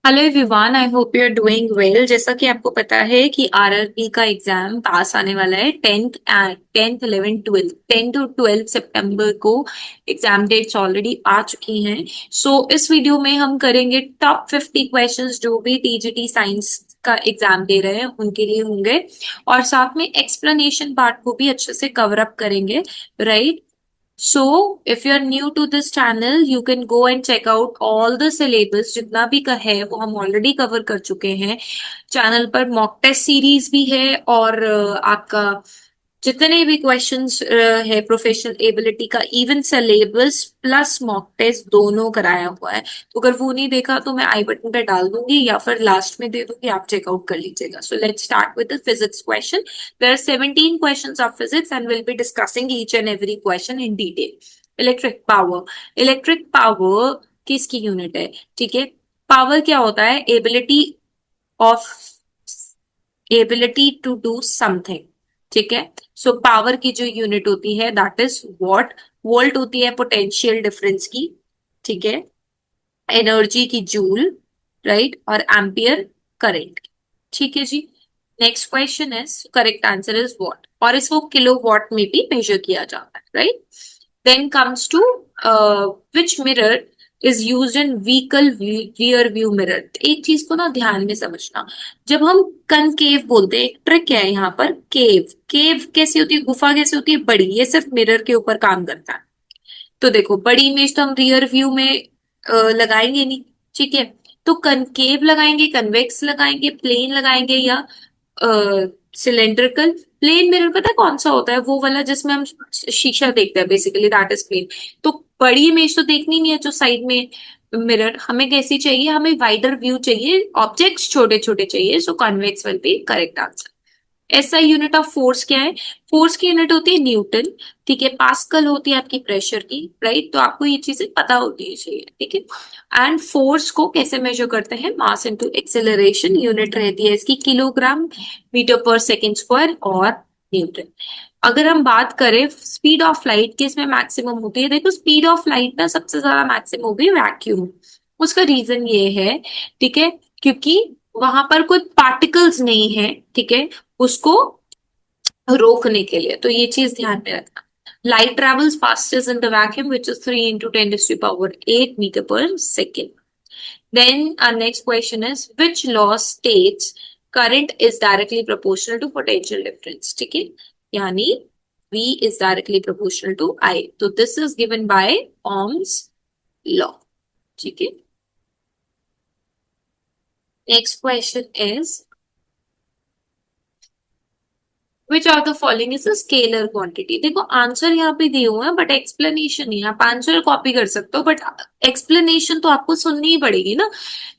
Hello everyone, I hope you are doing well. जैसा कि आपको पता है कि आरआरबी का एग्जाम पास आने वाला है 10th 11 12 10 to 12 सितंबर को। एग्जाम डेट्स ऑलरेडी आ चुकी हैं। इस वीडियो में हम करेंगे टॉप 50 क्वेश्चंस जो भी टीजीटी साइंस का एग्जाम दे रहे हैं उनके लिए होंगे, और साथ में एक्सप्लेनेशन पार्ट को भी अच्छे से कवर अप करेंगे, right. So, if you're new to this channel, you can go and check out all the syllabus जितना भी का है वो हम ऑलरेडी कवर कर चुके हैं। चैनल पर मॉक टेस्ट सीरीज भी है, और आपका जितने भी क्वेश्चंस है प्रोफेशनल एबिलिटी का, even syllabus plus mock test दोनों कराया हुआ है। तो अगर वो नहीं देखा तो मैं आई बटन पे डाल दूंगी या फिर लास्ट में दे दूंगी, आप चेकआउट कर लीजिएगा। So let's start with the physics question. There are 17 questions of physics and will be discussing each and every question in detail. Electric power. Electric power किसकी यूनिट है? ठीक है, पावर क्या होता है? Of ability to do something. ठीक है, so power की जो यूनिट होती है दैट इज वॉट। वोल्ट होती है पोटेंशियल डिफरेंस की। ठीक है, एनर्जी की जूल, राइट, और एम्पियर करंट। ठीक है जी। Next question is, correct answer is watt, और इसको किलो वॉट में भी मेजर किया जाता है, right. Then comes to which mirror is use in vehicle rear view mirror. एक चीज को ना ध्यान में समझना, जब हम कनकेव बोलते हैं, एक ट्रिक है यहाँ पर। केव केव कैसी होती है? गुफा कैसे होती है? बड़ी। ये सिर्फ मिरर के ऊपर काम करता है। तो देखो, बड़ी इमेज तो हम रियर व्यू में लगाएंगे नहीं। ठीक है, तो कनकेव लगाएंगे, कन्वेक्स लगाएंगे, प्लेन लगाएंगे, या सिलेंड्रिकल। प्लेन मिरर पता है कौन सा होता है? वो वाला जिसमें हम शीशा देखते हैं, बेसिकली दैट इज प्लेन। तो बड़ी इमेज तो देखनी नहीं है जो साइड में मिरर। हमें कैसी चाहिए? हमें वाइडर व्यू चाहिए, ऑब्जेक्ट्स छोटे छोटे चाहिए। So convex will be correct answer. ऐसा यूनिट ऑफ फोर्स क्या है? फोर्स की यूनिट होती है न्यूटन। ठीक है, पास्कल होती है आपकी प्रेशर की, राइट। तो आपको ये चीजें पता होती चाहिए, ठीक है। एंड फोर्स को कैसे मेजर करते हैं? मास इनटू एक्सेलरेशन। यूनिट रहती है इसकी किलोग्राम मीटर पर सेकेंड स्क्वायर और न्यूटन। अगर हम बात करें स्पीड ऑफ लाइट की, इसमें मैक्सिमम होती है। देखो, स्पीड ऑफ लाइट ना सबसे ज्यादा मैक्सिमम होगी वैक्यूम। उसका रीजन ये है, ठीक है, क्योंकि वहां पर कोई पार्टिकल्स नहीं है, ठीक है, उसको रोकने के लिए। तो ये चीज ध्यान में रखना। Light travels fastest in the vacuum which is 3 into 10 to the power 8 meter per second. Then our next question is, which law states current is directly proportional to potential difference? ठीक है, यानी V is directly proportional to I. तो this is given by Ohm's law. ठीक है। Next question is, which are the following is a scalar quantity. देखो, answer यहाँ पे दिए हुए हैं बट एक्सप्लेनेशन नहीं है। आप आंसर कॉपी कर सकते हो बट एक्सप्लेनेशन तो आपको सुननी ही पड़ेगी ना,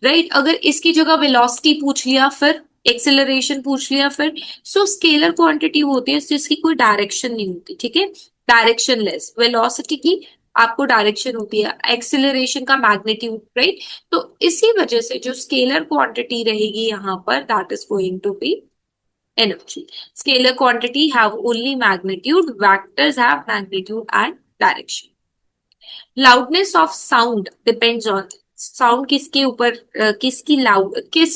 राइट। अगर इसकी जगह वेलोसिटी पूछ लिया, फिर एक्सेलरेशन पूछ लिया, फिर सो स्केलर क्वांटिटी होती है जिसकी कोई डायरेक्शन नहीं होती। ठीक है, डायरेक्शन लेस। वेलोसिटी की आपको डायरेक्शन होती है, एक्सेलरेशन का मैग्नीट्यूड, राइट। तो इसी वजह से जो स्केलर क्वांटिटी रहेगी यहाँ पर, that is going to be energy. Scalar quantity have only magnitude, vectors have magnitude and direction. Loudness of sound depends on, sound किसके ऊपर किसकी लाउड, किस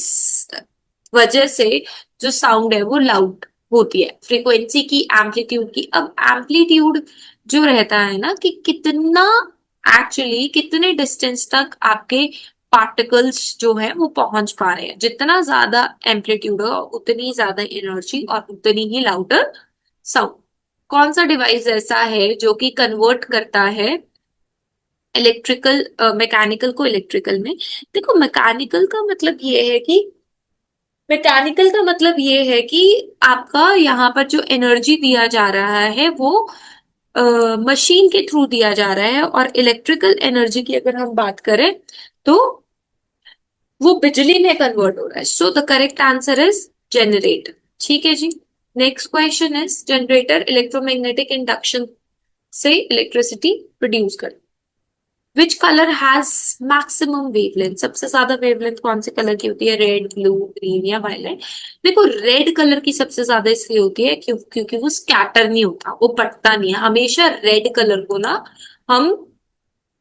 वजह से जो साउंड है वो लाउड होती है? फ्रीक्वेंसी की, एम्पलीट्यूड की। अब एम्पलीट्यूड जो रहता है ना, कि कितना एक्चुअली कितने डिस्टेंस तक आपके पार्टिकल्स जो है वो पहुंच पा रहे हैं। जितना ज्यादा एम्पलीट्यूड होगा उतनी ज्यादा एनर्जी और उतनी ही लाउडर साउंड। कौन सा डिवाइस ऐसा है जो कि कन्वर्ट करता है इलेक्ट्रिकल मैकेनिकल को इलेक्ट्रिकल में? देखो, मैकेनिकल का मतलब ये है कि आपका यहाँ पर जो एनर्जी दिया जा रहा है वो मशीन के थ्रू दिया जा रहा है, और इलेक्ट्रिकल एनर्जी की अगर हम बात करें तो वो बिजली में कन्वर्ट हो रहा है। So the correct answer is generator. ठीक है जी। Next question is, generator electromagnetic induction से इलेक्ट्रिसिटी प्रोड्यूस कर। Which colour has maximum wavelength? सबसे ज्यादा वेवलेंथ कौन से कलर की होती है? रेड, ब्लू, ग्रीन या वायलेट? देखो, रेड कलर की सबसे ज्यादा इसलिए होती है क्योंकि वो स्कैटर नहीं होता, वो पड़ता नहीं है। हमेशा रेड कलर को ना हम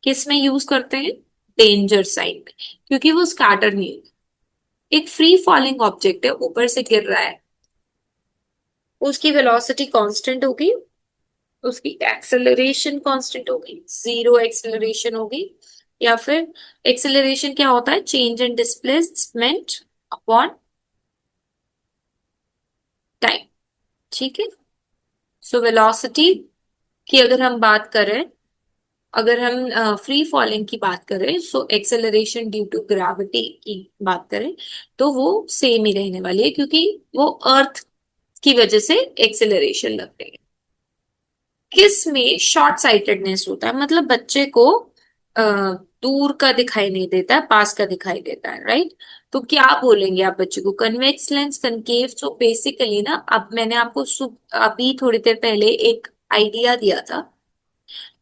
किस में यूज करते हैं? डेंजर साइन में, क्योंकि वो स्कैटर नहीं होता। एक फ्री फॉलिंग ऑब्जेक्ट है, ऊपर से गिर रहा है, उसकी वेलोसिटी कांस्टेंट होगी, उसकी एक्सेलरेशन कांस्टेंट होगी, जीरो एक्सेलरेशन होगी, या फिर एक्सेलरेशन क्या होता है, change in displacement upon time. ठीक है, सो वेलोसिटी की अगर हम बात करें, अगर हम फ्री फॉलिंग की बात करें, so acceleration due to gravity की बात करें, तो वो सेम ही रहने वाली है, क्योंकि वो अर्थ की वजह से एक्सेलरेशन लग रही है। किस में शॉर्ट साइटेडनेस होता है, मतलब बच्चे को अ, दूर का दिखाई नहीं देता है, पास का दिखाई देता है, राइट। तो क्या बोलेंगे आप बच्चे को, convex lens, concave. So basically ना, अब मैंने आपको अभी थोड़ी देर पहले एक आइडिया दिया था,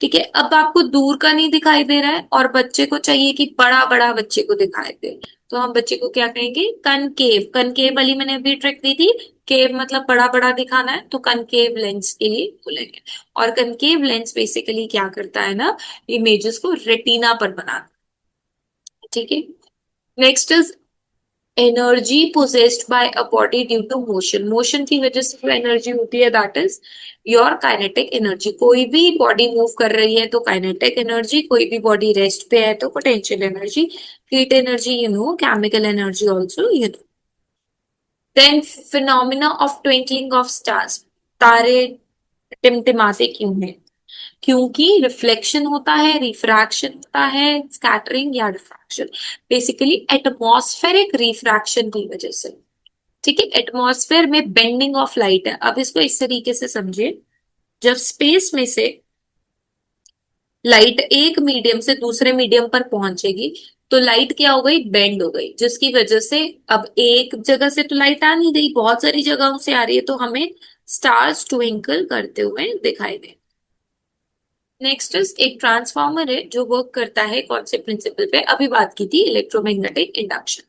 ठीक है। अब आपको दूर का नहीं दिखाई दे रहा है और बच्चे को चाहिए कि बड़ा बड़ा बच्चे को दिखाई दे, तो हम बच्चे को क्या कहेंगे, कनकेव। कनकेव वाली मैंने अभी ट्रिक दी थी, केव मतलब बड़ा बड़ा दिखाना है, तो कनकेव लेंस के लिए बोलेंगे। और कनकेव लेंस बेसिकली क्या करता है ना, इमेजेस को रेटिना पर बनाता है, ठीक है। Next is energy possessed by a body due to motion. Motion की वजह से जो एनर्जी होती है, that is your kinetic energy. कोई भी बॉडी मूव कर रही है तो काइनेटिक एनर्जी, कोई भी बॉडी रेस्ट पे है तो potential energy, heat energy you know, chemical energy also you know. Then phenomena of twinkling of stars. तारे टिमटिमाते क्यों हैं, क्योंकि रिफ्लेक्शन होता है, रिफ्रैक्शन होता है, स्कैटरिंग या डिफ्रैक्शन, बेसिकली एटमॉस्फेरिक रिफ्रैक्शन की वजह से। ठीक है, एटमॉस्फेयर में बेंडिंग ऑफ लाइट है। अब इसको इस तरीके से समझिए, जब स्पेस में से लाइट एक मीडियम से दूसरे मीडियम पर पहुंचेगी, तो लाइट क्या हो गई, बेंड हो गई, जिसकी वजह से अब एक जगह से तो लाइट आ नहीं रही, बहुत सारी जगहों से आ रही है, तो हमें स्टार्स ट्विंकल करते हुए दिखाई दे। नेक्स्ट इज एक ट्रांसफार्मर है जो वर्क करता है कौन से प्रिंसिपल पे, अभी बात की थी, इलेक्ट्रोमैग्नेटिक इंडक्शन।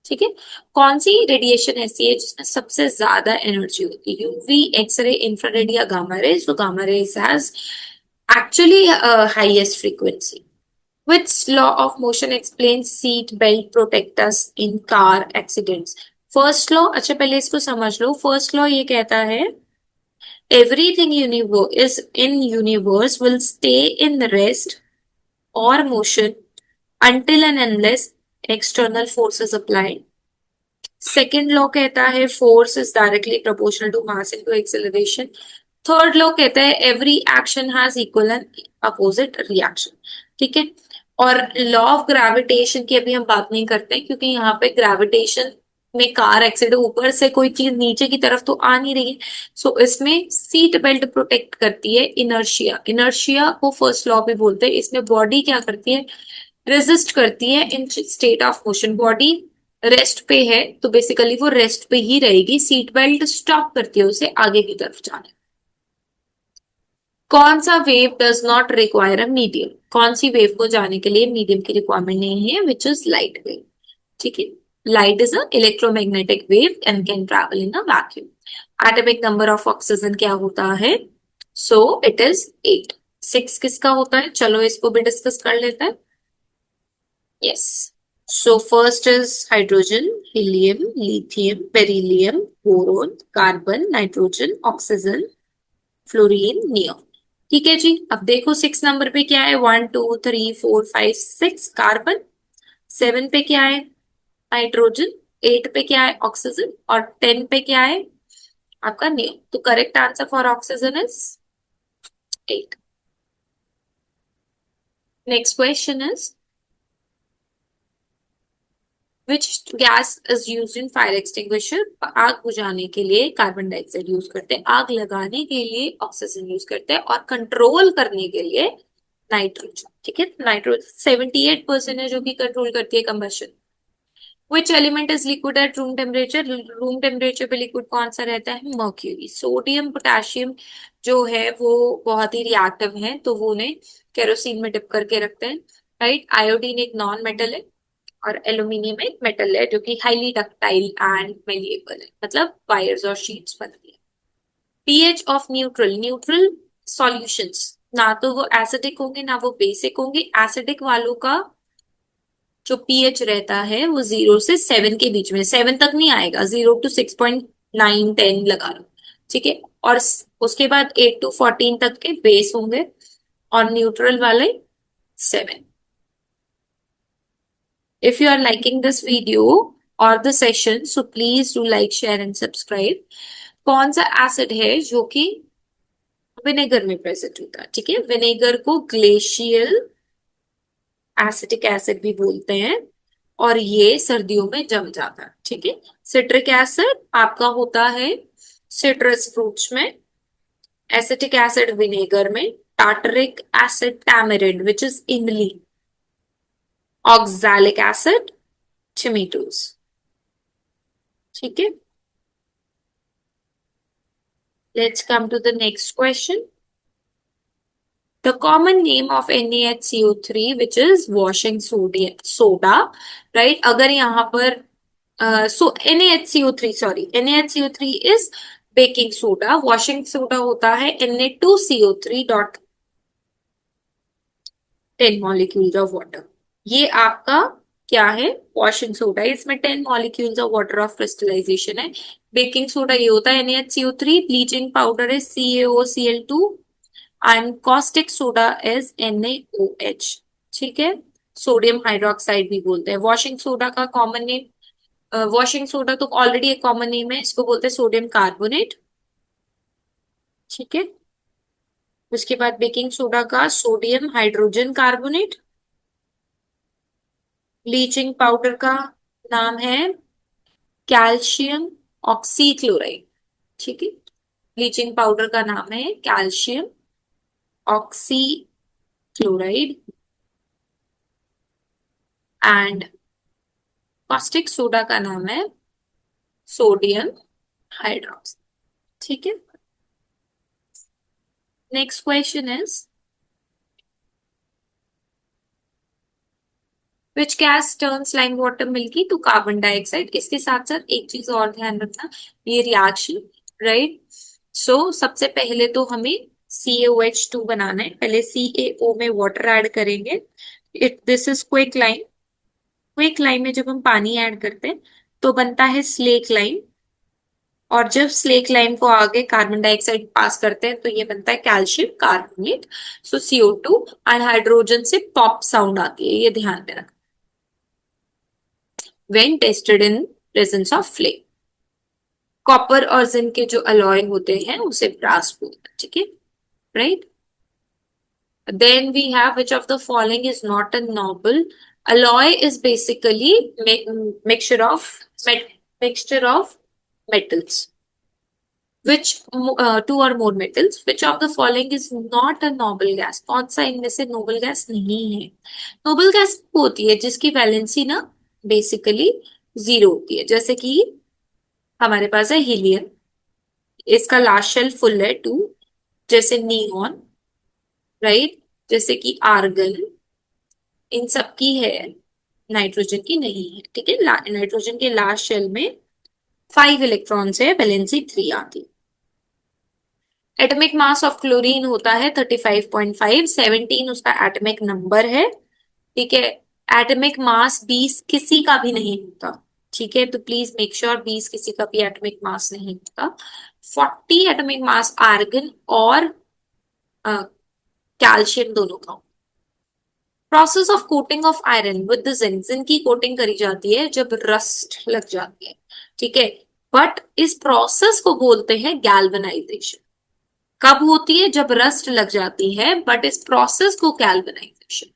ठीक है, कौन सी रेडिएशन ऐसी है जिसमें सबसे ज्यादा एनर्जी होती है, यूवी, एक्सरे, इंफ्रारेड या गामा रेज। तो gamma rays has actually highest frequency. Which law of motion explains seat belt protect us in car accidents? First law, अच्छा पहले इसको समझ लो। फर्स्ट लॉ ये कहता है, everything universe is in universe will stay in rest or motion until and unless external force is applied. Second law कहता है force is directly proportional to mass into acceleration. Third law कहता है every action has equal and opposite reaction. ठीक है, और law of gravitation की अभी हम बात नहीं करते हैं, क्योंकि यहाँ पे ग्रेविटेशन में कार एक्सीडेंट, ऊपर से कोई चीज नीचे की तरफ तो आ नहीं रही है। सो इसमें सीट बेल्ट प्रोटेक्ट करती है इनर्शिया, इनर्शिया को फर्स्ट लॉ भी बोलते हैं। इसमें बॉडी क्या करती है, रेजिस्ट करती है इन state of motion. Body rest पे है तो बेसिकली वो रेस्ट पे ही रहेगी, सीट बेल्ट स्टॉप करती है उसे आगे की तरफ जाने। कौन सा wave does not require a medium, कौन सी वेव को जाने के लिए मीडियम की रिक्वायरमेंट नहीं है, विच इज लाइट वेव। ठीक है, light is a electromagnetic wave and can travel in a vacuum. Atomic number of oxygen क्या होता है, सो इट इज 8। 6 किसका होता है, चलो इसको भी डिस्कस कर लेते हैं। Yes. So first is hydrogen, helium, lithium, beryllium, boron, carbon, nitrogen, oxygen, fluorine, neon. ठीक है जी, अब देखो 6 नंबर पे क्या है, 1 2 3 4 5 6 कार्बन। 7 पे क्या है, नाइट्रोजन। 8 पे क्या है, ऑक्सीजन। और 10 पे क्या है, आपका नियोन। तो correct answer for oxygen is 8। Next question is which gas is use in fire extinguisher. आग बुझाने के लिए कार्बन डाइऑक्साइड यूज करते हैं, आग लगाने के लिए ऑक्सीजन यूज करते हैं, और कंट्रोल करने के लिए नाइट्रोजन। ठीक है, नाइट्रोजन 78% है जो कि कंट्रोल करती है combustion. Which element is liquid at room temperature, room temperature पे लिक्विड कौन सा रहता है, मर्क्यूरी। सोडियम पोटेशियम जो है वो बहुत ही रिएक्टिव है, तो वो उन्हें केरोसिन में डिप करके रखते हैं, राइट। आयोडीन एक नॉन मेटल है, और एल्यूमिनियम एक मेटल है जो कि हाईली डक्टाइल एंड मेलिएबल है, मतलब वायर्स और शीट्स बनती है। PH of neutral, neutral solutions ना तो वो एसिडिक होंगे ना वो बेसिक होंगे। एसिडिक वालों का जो पीएच रहता है वो 0 से 7 के बीच में, 7 तक नहीं आएगा, 0 to 6.9 10 लगा लो, ठीक है। और उसके बाद 8 to 14 तक के बेस होंगे, और न्यूट्रल वाले 7। If you are liking this video or the session, so please do like, share and subscribe। कौन सा एसिड है जो कि विनेगर में प्रेजेंट होता है, ठीक है। विनेगर को ग्लेशियल एसिटिक एसिड भी बोलते हैं, और ये सर्दियों में जम जाता है, ठीक है। सिट्रिक एसिड आपका होता है सिट्रस फ्रूट्स में, एसिटिक एसिड विनेगर में, tartaric acid tamarind which is इमली, ऑक्सैलिक एसिड टमेटोज, ठीक है। Let's come to the next question. The common name of NaHCO3, which is washing soda, right? अगर यहाँ पर so NaHCO3, sorry, NaHCO3 is baking soda, washing soda होता है Na2CO3 dot 10 molecules of water। ये आपका क्या है, वॉशिंग सोडा, इसमें 10 molecules of water of crystallization है। बेकिंग सोडा ये होता है NaHCO3, ब्लीचिंग पाउडर है CaOCl2, and caustic soda is NaOH, ठीक है। सोडियम हाइड्रोक्साइड भी बोलते हैं। वॉशिंग सोडा का कॉमन नेम, वॉशिंग सोडा तो ऑलरेडी एक कॉमन नेम है, इसको बोलते हैं सोडियम कार्बोनेट, ठीक है। उसके बाद बेकिंग सोडा का sodium hydrogen carbonate. Bleaching powder का नाम है कैल्शियम ऑक्सीक्लोराइड, ठीक है। ब्लीचिंग पाउडर का नाम है calcium oxychloride, and caustic soda का नाम है सोडियम हाइड्रोक्साइड, ठीक है। Next question is which gas turns lime water milky to carbon dioxide. इसके साथ साथ एक चीज और ध्यान रखना, ये रिएक्शन, राइट। सो सबसे पहले तो हमें CaOH2 बनाना है, पहले CaO में वाटर ऐड करेंगे। This is quick lime. Quick lime में जब हम पानी ऐड करते हैं तो बनता है स्लेक लाइम, और जब स्लेक लाइम को आगे कार्बन डाइऑक्साइड पास करते हैं तो ये बनता है calcium carbonate. So CO2 and hydrogen से पॉप साउंड आती है, ये ध्यान में रखना when tested in presence of flame. Copper और जिंक के जो अलॉय होते हैं उसे ब्रास बोलते हैं, ठीक है, right. Then we have which of the following is not a noble. alloy is basically mixture of mixture of metals, which two or more metals, which of the following is not a noble gas। कौन सा इनमें से noble gas नहीं है। Noble gas होती है जिसकी valency ना बेसिकली 0 होती है, जैसे कि हमारे पास है हीलियम, इसका लास्ट शेल फुल है 2, जैसे नियॉन, राइट, जैसे कि आर्गन, इन सब की है, नाइट्रोजन की नहीं है, ठीक है। नाइट्रोजन के लास्ट शेल में 5 इलेक्ट्रॉन्स है, वैलेंसी 3 आती। एटॉमिक मास ऑफ क्लोरीन होता है 35.5, 17 उसका एटॉमिक नंबर है, ठीक है। एटॉमिक मास 20 किसी का भी नहीं होता, ठीक है, तो प्लीज मेक श्योर 20 किसी का भी एटॉमिक मास नहीं होता। 40 एटॉमिक मास आर्गन और कैल्शियम दोनों का। Process of coating of iron with zinc, zinc की कोटिंग करी जाती है जब रस्ट लग जाती है, ठीक है, बट इस प्रोसेस को बोलते हैं गैल्वेनाइजेशन। कब होती है, जब रस्ट लग जाती है, बट इस प्रोसेस को गैल्वेनाइजेशन,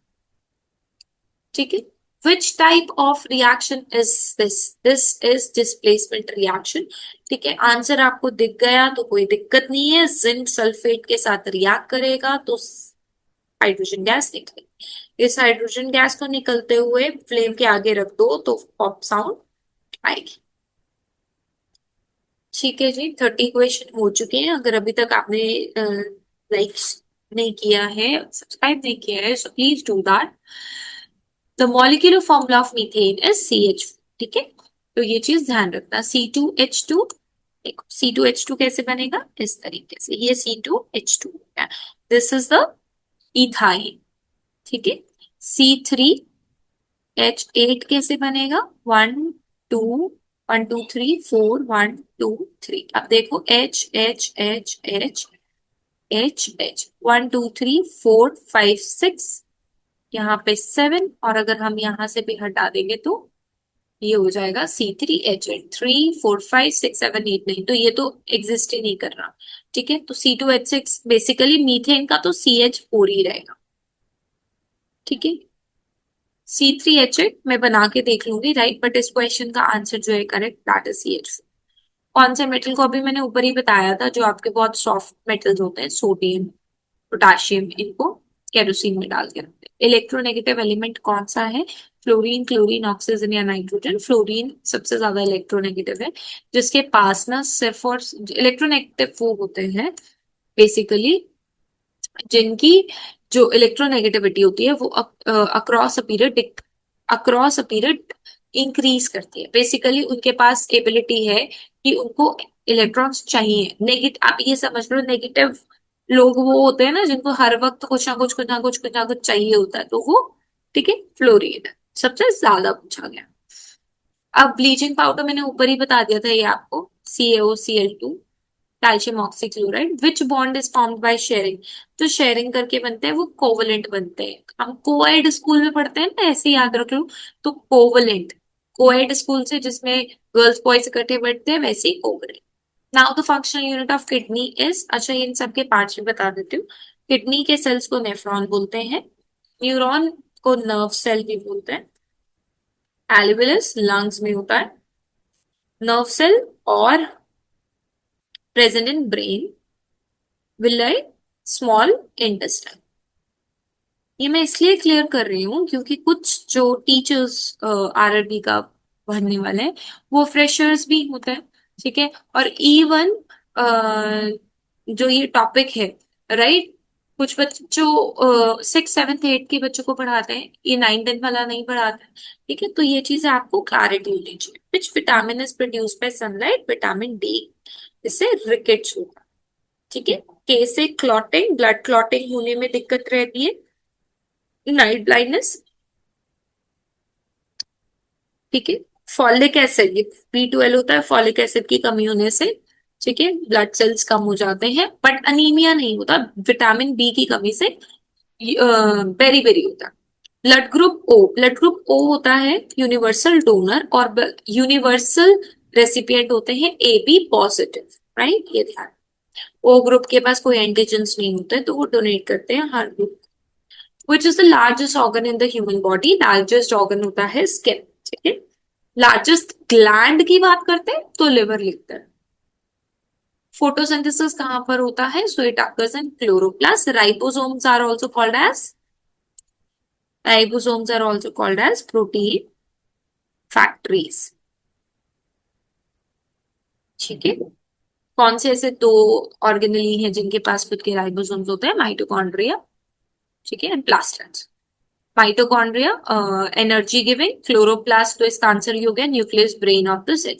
ठीक है। Which type of reaction is this, this is displacement reaction, ठीक है। आंसर आपको दिख गया तो कोई दिक्कत नहीं है, जिंक सल्फेट के साथ रिएक्ट करेगा तो हाइड्रोजन गैस निकलेगी। इस हाइड्रोजन गैस को निकलते हुए फ्लेम के आगे रख दो तो पॉप साउंड आएगी, ठीक है जी। 30 क्वेश्चन हो चुके हैं। अगर अभी तक आपने लाइक नहीं किया है, सब्सक्राइब नहीं किया है, so please do that. The molecular formula of methane is CH, ठीक है, तो ये चीज ध्यान रखना। C2H2, C2H2 कैसे बनेगा, इस तरीके से, ये C2H2, this is the ethyne, ठीक है। C3 H8 कैसे बनेगा? 1 2 1 2 3 4 1 2 3। अब देखो H 1 2 3 4 5 6, यहाँ पे 7, और अगर हम यहाँ से भी हटा देंगे तो ये हो जाएगा C3H8। 3 4 5 6 7 8 9, तो ये तो एग्जिस्ट ही नहीं कर रहा। ठीक है, तो C2H6 बेसिकली मीथेन का तो CH4 ही रहेगा। ठीक है, C3H8 मैं बना के देख लूंगी, राइट, बट इस क्वेश्चन का आंसर जो है करेक्ट, दैट इज CH4। कौन से मेटल को अभी मैंने ऊपर ही बताया था, जो आपके बहुत सॉफ्ट मेटल्स होते हैं, सोडियम पोटाशियम, इनको केरोसिन में डाल के रखते हैं। इलेक्ट्रोनेगेटिव एलिमेंट कौन सा है? फ्लोरीन, क्लोरीन, ऑक्सीजन या नाइट्रोजन। फ्लोरीन सबसे ज्यादा इलेक्ट्रोनेगेटिव है, जिसके पास ना सिर्फ और इलेक्ट्रोनेगेटिव वो होते हैं बेसिकली जिनकी जो इलेक्ट्रोनेगेटिविटी होती है वो अक्रॉस अ पीरियड इंक्रीज करती है। बेसिकली उनके पास एबिलिटी है कि उनको इलेक्ट्रॉन्स चाहिए। नेगेटिव, आप ये समझ लो, नेगेटिव लोग वो होते हैं ना जिनको हर वक्त कुछ ना कुछ चाहिए होता है, तो वो, ठीक है, फ्लोरीन सबसे ज्यादा पूछा गया। अब ब्लीचिंग पाउडर मैंने ऊपर ही बता दिया था ये आपको, CaOCl2, calcium oxychloride. Which bond is formed by sharing? जो शेयरिंग करके बनते हैं वो कोवलेंट बनते हैं। हम कोएड स्कूल में पढ़ते हैं ना, ऐसे याद रख लो। तो कोवलेंट, कोएड स्कूल से जिसमें गर्ल्स बॉयज इकट्ठे बैठते हैं, वैसे ही covalent. Now the functional unit of kidney is, अच्छा इन सबके पार्ट्स भी बता देती हूँ। किडनी के सेल्स को नेफ्रॉन बोलते हैं, न्यूरॉन को नर्व सेल भी बोलते हैं, एल्वियस लंग्स में होता है, नर्व सेल और present in brain, villi small intestine. ये मैं इसलिए क्लियर कर रही हूँ क्योंकि कुछ जो टीचर्स आरआरबी का भरने वाले हैं वो फ्रेशर्स भी होते हैं। ठीक है, और इवन जो ये टॉपिक है, राइट, कुछ बच्चों 6 7 8 के बच्चों को पढ़ाते हैं, ये 9 10 वाला नहीं पढ़ाते हैं। ठीक है, तो ये चीजें आपको क्लैरिटी होनी चाहिए। Which vitamin is produce by sunlight? Vitamin D, इससे रिकेट्स होगा। ठीक है, के से क्लॉटिंग, ब्लड क्लॉटिंग होने में दिक्कत रहती है, नाइट ब्लाइंडनेस। ठीक है, फॉलिक एसिड, ये B12 होता है, फॉलिक एसिड की कमी होने से, ठीक है, ब्लड सेल्स कम हो जाते हैं, बट अनीमिया नहीं होता। विटामिन बी की कमी से बेरी बेरी होता है। Blood group O, blood group O होता है यूनिवर्सल डोनर और यूनिवर्सल रेसिपिएंट होते हैं AB पॉजिटिव, राइट, ये ध्यान। ओ ग्रुप के पास कोई एंटीजेंस नहीं होते, तो वो डोनेट करते हैं हर group. Which is the largest organ in the human body? Largest organ होता है स्किन। ठीक है, लार्जेस्ट ग्लैंड की बात करते हैं तो लिवर लिखते हैं। फोटोसिंथेसिस कहां पर होता है? So it occurs in chloroplast. Ribosomes are also called as protein factories. ठीक है, कौन से ऐसे दो ऑर्गेनेली हैं जिनके पास खुद के राइबोसोम्स होते हैं? माइटोकॉन्ड्रिया, ठीक है, and plastids. Mitochondria energy giving, chloroplast तो इसका आंसर ही हो गया, nucleus brain of the cell.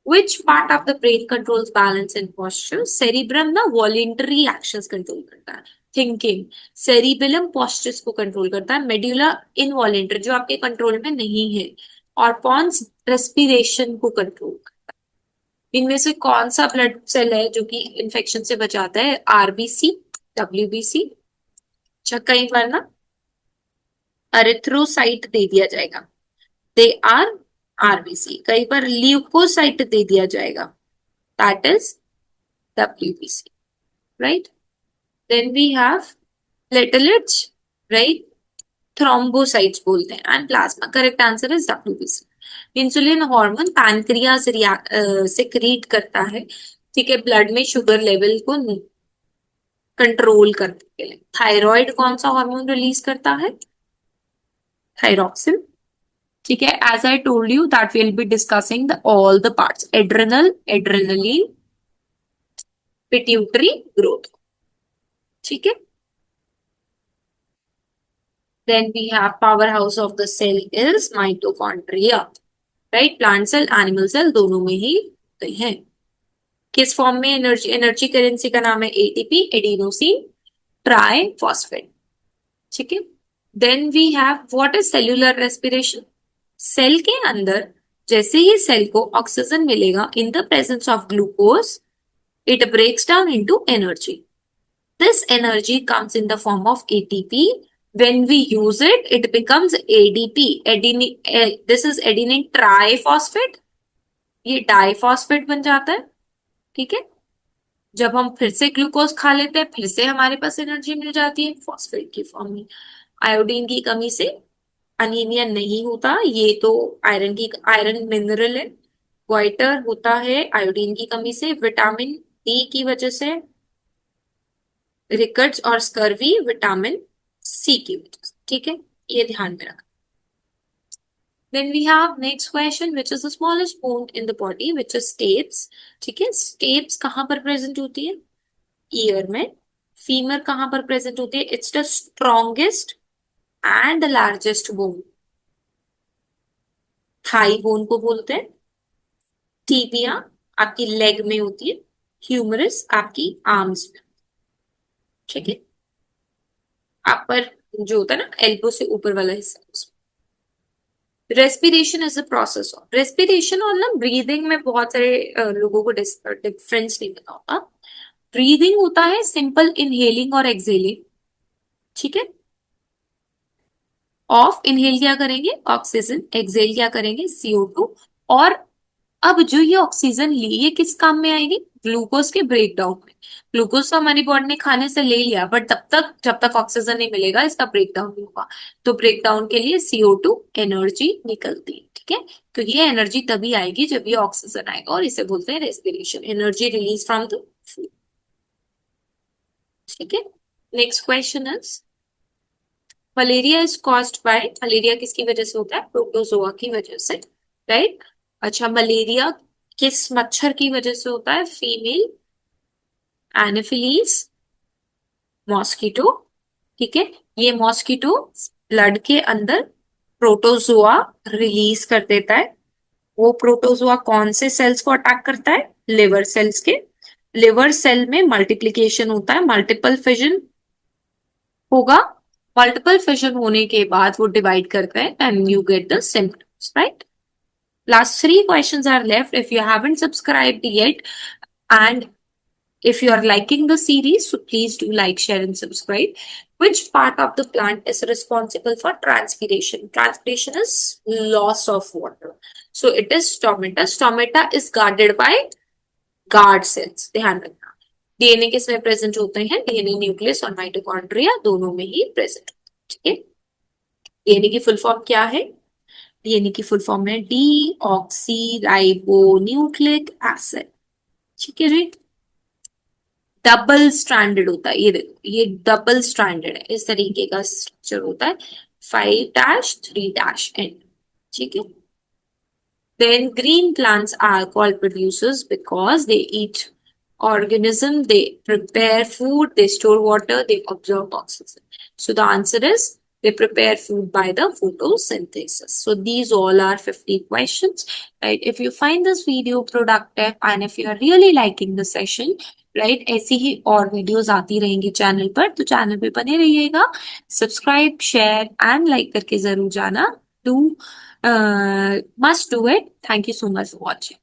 Which part of the brain controls balance and posture? Cerebrum ना वॉलेंटरी एक्शंस कंट्रोल करता है, थिंकिंग। सेरिबेलम पोस्चर्स को कंट्रोल करता है, मेडुला इनवॉलेंटरी जो आपके कंट्रोल में नहीं है, और पॉन्स रेस्पिरेशन को कंट्रोल करता है। इनमें से कौन सा ब्लड सेल है जो कि इन्फेक्शन से बचाता है? RBC, WBC। अच्छा, कई बार ना एरिथ्रोसाइट दे दिया जाएगा, दे आर RBC। कई बार ल्यूकोसाइट दे दिया जाएगा, that is WBC, right? Then we have platelets, right? Thrombocytes बोलते हैं, and plasma. Correct answer is WBC. Insulin hormone pancreas secrete करता है, ठीक है, ब्लड में शुगर लेवल को कंट्रोल करने के लिए। थायराइड कौन सा हार्मोन रिलीज करता है? थायरॉक्सिन। ठीक है, as I told you that will be discussing the all the parts, adrenal, adrenaline, pituitary, growth. ठीक है, then we have powerhouse of the cell is mitochondria, right? Plant cell, animal cell दोनों में ही होते हैं। किस form में? Energy, energy currency का नाम है ATP, एडिनोसिन ट्राई फॉस्फेट। ठीक है, then we have what is cellular respiration. Cell के अंदर जैसे ही सेल को ऑक्सीजन मिलेगा in the presence of glucose, it breaks down into energy. This energy comes in the form of ATP. When we use it, it becomes ADP. This is adenine triphosphate. ये diphosphate बन जाता है। ठीक है, जब हम फिर से ग्लूकोज खा लेते हैं फिर से हमारे पास एनर्जी मिल जाती है फॉस्फेट की फॉर्म में। आयोडीन की कमी से अनीमिया नहीं होता, ये तो आयरन मिनरल है। ग्वाइटर होता है आयोडीन की कमी से, विटामिन डी की वजह से, रिकट्स और स्कर्वी विटामिन सी की वजह से। ठीक है, ये ध्यान में रखना। Then we have next question, which is the smallest bone in the body, which is stapes। ठीक है, स्टेप्स कहाँ पर प्रेजेंट होती है? ईयर में। फीमर कहाँ पर प्रेजेंट होती है? It's the strongest and the largest bone. Thigh bone को बोलते हैं। टीबिया आपकी लेग में होती है, ह्यूमरस आपकी आर्म्स में। ठीक है, अपर जो होता है ना एल्बो से ऊपर वाला हिस्सा उसमें। Respiration is a process of respiration, और ना ब्रीदिंग में बहुत सारे लोगों को डिफरेंस नहीं पता होता। ब्रीदिंग होता है सिंपल इनहेलिंग और एक्सहेलिंग। ठीक है, ऑफ इनहेल क्या करेंगे? ऑक्सीजन। एक्सहेल क्या करेंगे? CO2। और अब जो ये ऑक्सीजन ली ये किस काम में आएगी? ग्लूकोज के ब्रेकडाउन में। ग्लूकोज तो हमारी बॉडी ने खाने से ले लिया, बट तब तक जब तक ऑक्सीजन नहीं मिलेगा इसका ब्रेकडाउन नहीं होगा। तो ब्रेकडाउन के लिए CO2 एनर्जी निकलती है। ठीक है, तो ये एनर्जी तभी आएगी जब ये ऑक्सीजन आएगा, और इसे बोलते हैं respiration, energy release from the food. ठीक है, next question is malaria is caused by. Malaria किसकी वजह से होता है? प्रोटोजोआ की वजह से, राइट। अच्छा, मलेरिया किस मच्छर की वजह से होता है? Female anopheles mosquito. ठीक है, ये मॉस्किटो ब्लड के अंदर प्रोटोजोआ रिलीज कर देता है। वो प्रोटोजोआ कौन से सेल्स को अटैक करता है? लिवर सेल्स के। लिवर सेल में मल्टीप्लीकेशन होता है, मल्टीपल फिजन होगा। मल्टीपल फिजन होने के बाद वो डिवाइड करते हैं and you get the symptoms, right. Last three questions are left. If you haven't subscribed yet, and if you are liking the series, so please do like, share, and subscribe. Which part of the plant is responsible for transpiration? Transpiration is loss of water. So it is stomata. Stomata is guarded by guard cells. ध्यान रखना। DNA किसमें present होते हैं? DNA nucleus और mitochondria दोनों में ही present होते हैं। ठीक है, डीएनए की फुल फॉर्म क्या है? डीएनए की फुल फॉर्म है D oxy ribo nucleic acid. ठीक है जी, डबल स्ट्रैंडेड होता है। ये देखो, ये डबल स्ट्रैंडेड है, इस तरीके का स्ट्रक्चर होता है, 5-3 एंड। ठीक है, then green plants are called producers because they eat organism, they prepare food, they store water, they absorb oxygen. So the answer is they prepare food by the photosynthesis. So these all are 50 questions, right? If you find this video productive and if you are really liking the session, right, ऐसी ही और videos आती रहेंगी channel पर, तो channel पे बने रहिएगा। Subscribe, share and like करके जरूर जाना। Do must do it. Thank you so much for watching.